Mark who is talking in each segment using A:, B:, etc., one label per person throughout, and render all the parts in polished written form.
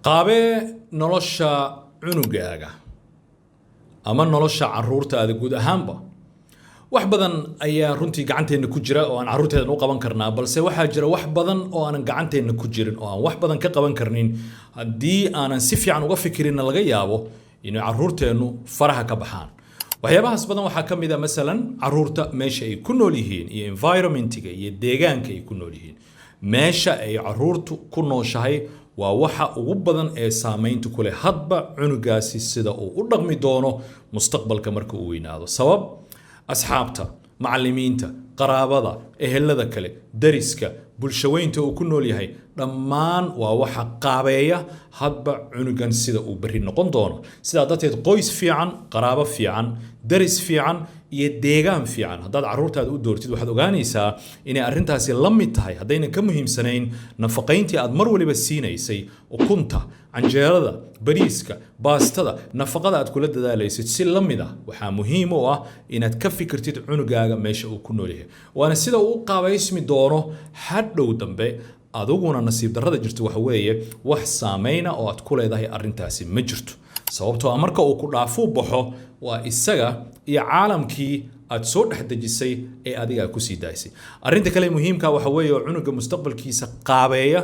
A: qaabee nolosha cunugaaga ama nolosha caruurtaada guud ahaanba wax badan ayaa runtii gacanteena ku jira oo aan caruurteena u qaban karnaa balse waxaa jira wax badan oo aan gacanteena ku jirin oo aan wax badan ka qaban karnin haddii aanan si fiican uga fikirin laga yaabo inay caruurteenu faraha ka baxaan waxyaabahaas badan waxaa ka mid ah masalan caruurta meesha ay ku nool yihiin iyo environmentiga iyo deegaanka ay ku nool yihiin meesha ay caruurtu ku nooshahay waa waxa ugu badan ee saameynta ku leh hadba cunugaasi sida uu u dhaqmi doono mustaqbalka marka uu weynaado sabab asxaabta macallimiinta qaraabada ehelada kale dariska bulshaweynta uu ku nool yahay dhammaan waa waxa qaabeeya hadba cunugan sida uu bari noqon doono sidaa darteed qoys fiican qaraabo fiican daris fiican iyo deegaan fiican haddaad caruurtaada u doortid waxaad ogaanaysaa inay arrintaasi la mid tahay haddaynan ka muhiimsanayn nafaqayntii aad mar waliba siinaysay ukunta canjeerada bariiska baastada nafaqada aad kula dadaalaysid si la mid ah waxaa muhiim u ah inaad ka fikirtid cunugaaga meesha uu ku nool yahay waana sida uu u qaabaysmi doono hadhow dambe aduguna nasiib darrada jirto waxa weeye wax saameyna oo aad ku leedahay arrintaasi ma jirto sababtoo ah marka uu ku dhaafuu baxo waa isaga iyo caalamkii aad soo dhex dejisay ee adiga ku sii daysay arrinta kale muhiimka waxa weeye oo cunuga mustaqbalkiisa qaabeeya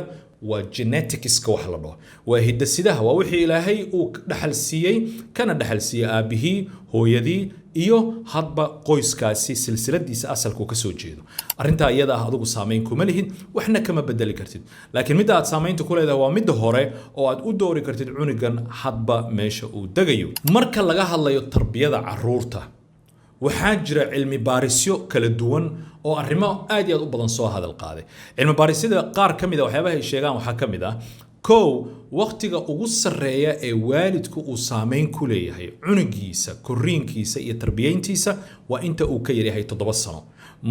A: waa geneticska wax la dhaho waa hidasidaha waa wixii ilaahay uu dhaxal siiyey kana dhaxal siiyey aabihii hooyadii iyo hadba qoyskaasi silsiladiisa asalku ka soo jeedo arrinta iyada ah adigu saameyn kuma lihid waxna kama bedeli kartid laakiin midda aad saameynta ku leedahay waa midda hore oo aad u doori kartid cunugan hadba meesha uu degayo marka laga hadlayo tarbiyada caruurta waxaa jira cilmi baarisyo kala duwan oo arrimo aad iyo aad u badan soo hadal qaaday cilmi baarisyada qaar ka mid ah waxyaabaha ay sheegaan waxaa ka mid ah kow waqtiga ugu sarreeya ee waalidku uu saameyn ku leeyahay cunugiisa koriinkiisa iyo tarbiyayntiisa waa inta uu ka yaryahay 7 sano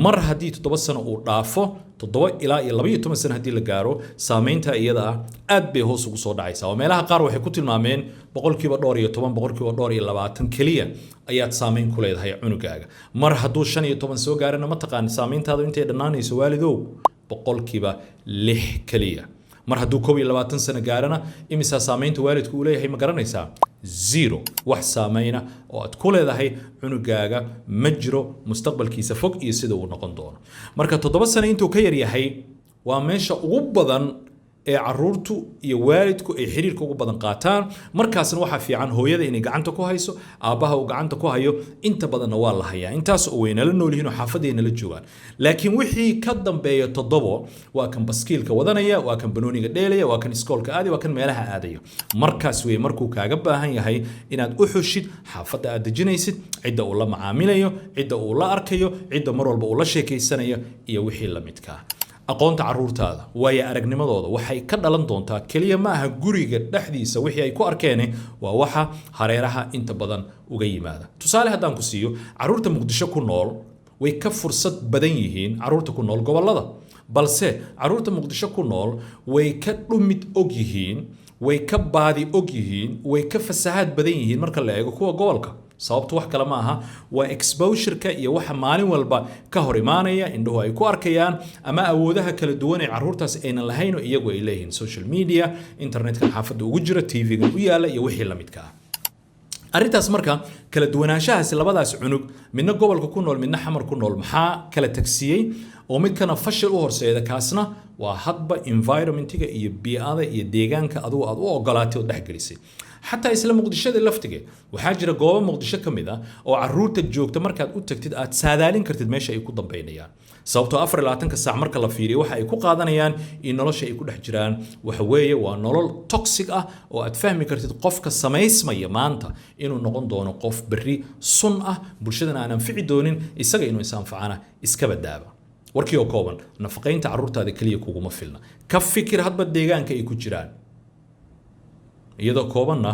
A: mar haddii 7 sano uu dhaafo 7 ilaa 12 sano haddii la gaaro saameynta iyada ah aad bay hoos ugu soo dhacaysaa oo meelaha qaar waxay ku tilmaameen boqolkiiba dhowr iyo 10 boqolkiiba dhowr iyo 20 kaliya ayaad saameyn ku leedahay cunugaaga mar hadduu 15 soo gaarana ma taqaan saameyntaadu intay dhannaanayso waalidow boqolkiiba 6 kaliya mar hadduu 21 sano gaarana imisa saameynta waalidku uu leeyahay ma garanaysaa zero wax saameyna oo aad ku leedahay cunugaaga ma jiro mustaqbalkiisa fog iyo sida uu noqon doono marka 7 sano intuu ka yar yahay waa meesha ugu badan ee caruurtu iyo waalidku ay xiriirka ugu badan qaataan markaasna waxaa fiican hooyada inay gacanta ku hayso aabbaha uu gacanta ku hayo inta badanna waa la hayaa intaas oo weynala nool yihiin oo xaafadeena la joogaan laakiin wixii ka dambeeya 7 waa kan baskiilka wadanaya waa kan banooniga dheelaya waa kan iskoolka aadaya waa kan meelaha aadaya markaas weeye markuu kaaga baahan yahay inaad u xushid xaafadda aad dejinaysid cidda uu la macaamilayo cidda uu la arkayo cidda mar walba uu la sheekaysanayo iyo wixii la midkaa aqoonta caruurtaada waayo aragnimadooda waxay ka dhalan doontaa kaliya ma aha guriga dhexdiisa wixii ay ku arkeen waa waxa hareeraha inta badan uga yimaada tusaale haddaan ku siiyo caruurta muqdisho ku nool way ka fursad badan yihiin caruurta ku nool gobolada balse caruurta muqdisho ku nool way ka dhumid og yihiin way ka baadi og yihiin way ka fasahaad badan yihiin marka la eego kuwa gobolka sababtu wax kale ma aha waa exposure-ka iyo waxa maalin walba ka hor imaanaya indhuhu ay ku arkayaan ama awoodaha kala duwan ee caruurtaas aynan lahayn oo iyagu ay leeyihiin social media internetka xaafadda ugu jira tv-ga u yaala iyo wixii la midka ah arrintaas marka kala duwanaanshahaasi labadaas cunug midna gobolka ku nool midna xamar ku nool maxaa kala tagsiyey oo midkana fashil u horseeda kaasna waa hadba environmentiga iyo bii'ada iyo deegaanka adigu aad u ogolaatay oo dhexgelisay حتى إسلام مقدشة اللفتجة وحاجة جواب مقدشة كمذا أو عروت الجوك تمركز أتكتد أتسادالين كرتد ماشي يكون ضبينيان صوبته أفر لاتن كساع مركز لفيري وحا يكون قادنيان إن الله شيء يكون حجران وحويه ونرول توكسيك وأتفهم كرتد قف كسمايس ما يمانتا إنه نقول دون قف بري صنعة برشدنا أنا في دونين يسقى إنه إنسان فعنا إسكاب الدابة وركيو كوبن نفقين تعرورت هذا كليه كوجو مفلنا كف فكر هاد بديجان كيكون جيران iyadoo koobanna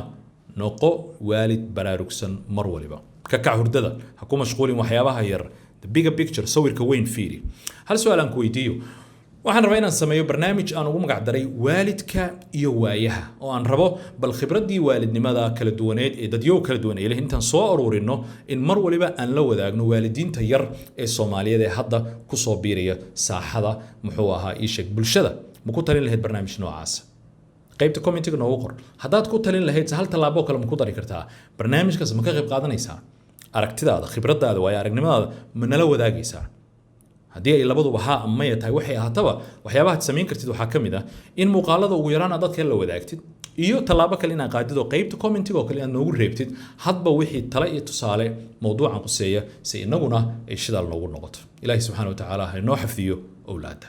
A: noqo waalid baraarugsan mar waliba ka kac hurdada ha ku mashquulin waxyaabaha yar the bigger picture sawirka weyn fiiri hal su'aal aan ku weydiiyo waxaan rabaa inaan sameeyo barnaamij aan ugu magac daray waalidka iyo waayaha oo aan rabo bal khibradii waalidnimada kala duwaneed ee dadyo kala duwan ee intaan soo aruurino in mar waliba aan la wadaagno waalidiinta yar ee Soomaaliyeed ee hadda ku soo biiraya saaxada muxuu ahaa ii sheeg bulshada ma ku talin lahayd barnaamij noocaas qaybta commentiga noogu qor haddaad ku talin lahayd hal tallaabo kale ma ku dari kartaa barnaamijkaas ma ka qayb qaadanaysaa aragtidaada khibradaada waayo aragnimadaada ma nala wadaagaysaa haddii ay labaduba haa ama maya tahay waxay ahaataba waxyaabaha aad samayn kartid waxaa ka mid ah in muuqaalada ugu yaraan aad dadka la wadaagtid iyo tallaabo kale inaad qaadid oo qaybta commentiga oo kale aad noogu reebtid hadba wixii tale iyo tusaale mowduucan quseeya si inaguna ay shidaal noogu noqoto ilaahay subxaana wa tacaala ha inoo xafiyo owlaada